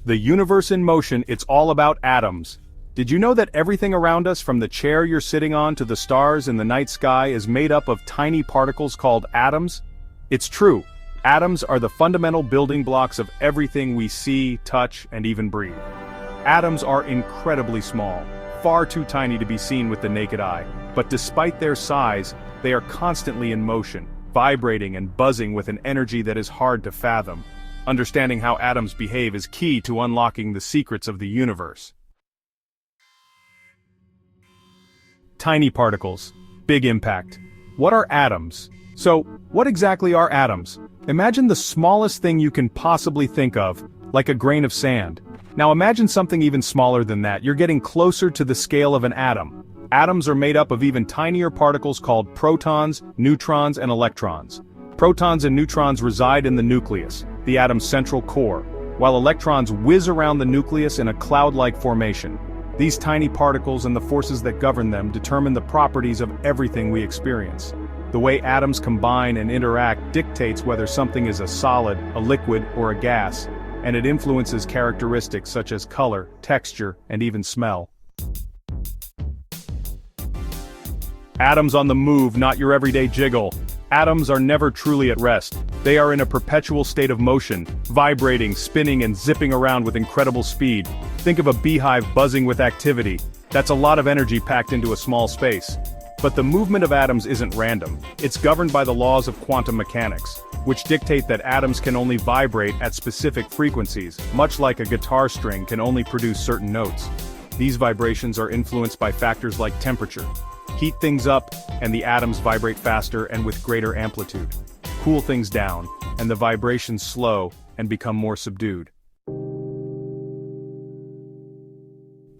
The universe in motion, it's all about atoms. Did you know that everything around us, from the chair you're sitting on to the stars in the night sky, is made up of tiny particles called atoms? It's true. Atoms are the fundamental building blocks of everything we see, touch, and even breathe. Atoms are incredibly small, far too tiny to be seen with the naked eye, but despite their size, they are constantly in motion, vibrating and buzzing with an energy that is hard to fathom. Understanding how atoms behave is key to unlocking the secrets of the universe. Tiny particles. Big impact. What are atoms? So, what exactly are atoms? Imagine the smallest thing you can possibly think of, like a grain of sand. Now imagine something even smaller than that. You're getting closer to the scale of an atom. Atoms are made up of even tinier particles called protons, neutrons, and electrons. Protons and neutrons reside in the nucleus, the atom's central core, while electrons whiz around the nucleus in a cloud-like formation. These tiny particles and the forces that govern them determine the properties of everything we experience. The way atoms combine and interact dictates whether something is a solid, a liquid, or a gas, and it influences characteristics such as color, texture, and even smell. Atoms on the move, not your everyday jiggle. Atoms are never truly at rest. They are in a perpetual state of motion, vibrating, spinning, and zipping around with incredible speed. Think of a beehive buzzing with activity. That's a lot of energy packed into a small space. But the movement of atoms isn't random. It's governed by the laws of quantum mechanics, which dictate that atoms can only vibrate at specific frequencies, much like a guitar string can only produce certain notes. These vibrations are influenced by factors like temperature. Heat things up, and the atoms vibrate faster and with greater amplitude. Cool things down, and the vibrations slow and become more subdued.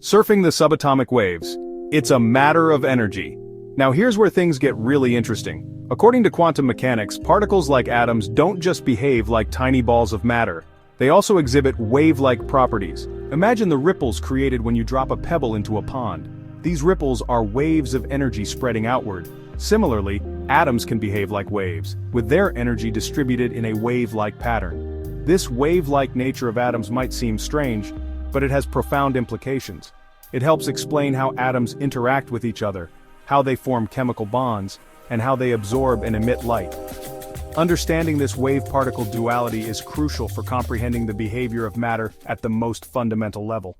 Surfing the subatomic waves. It's a matter of energy. Now here's where things get really interesting. According to quantum mechanics, particles like atoms don't just behave like tiny balls of matter. They also exhibit wave-like properties. Imagine the ripples created when you drop a pebble into a pond. These ripples are waves of energy spreading outward. Similarly, atoms can behave like waves, with their energy distributed in a wave-like pattern. This wave-like nature of atoms might seem strange, but it has profound implications. It helps explain how atoms interact with each other, how they form chemical bonds, and how they absorb and emit light. Understanding this wave-particle duality is crucial for comprehending the behavior of matter at the most fundamental level.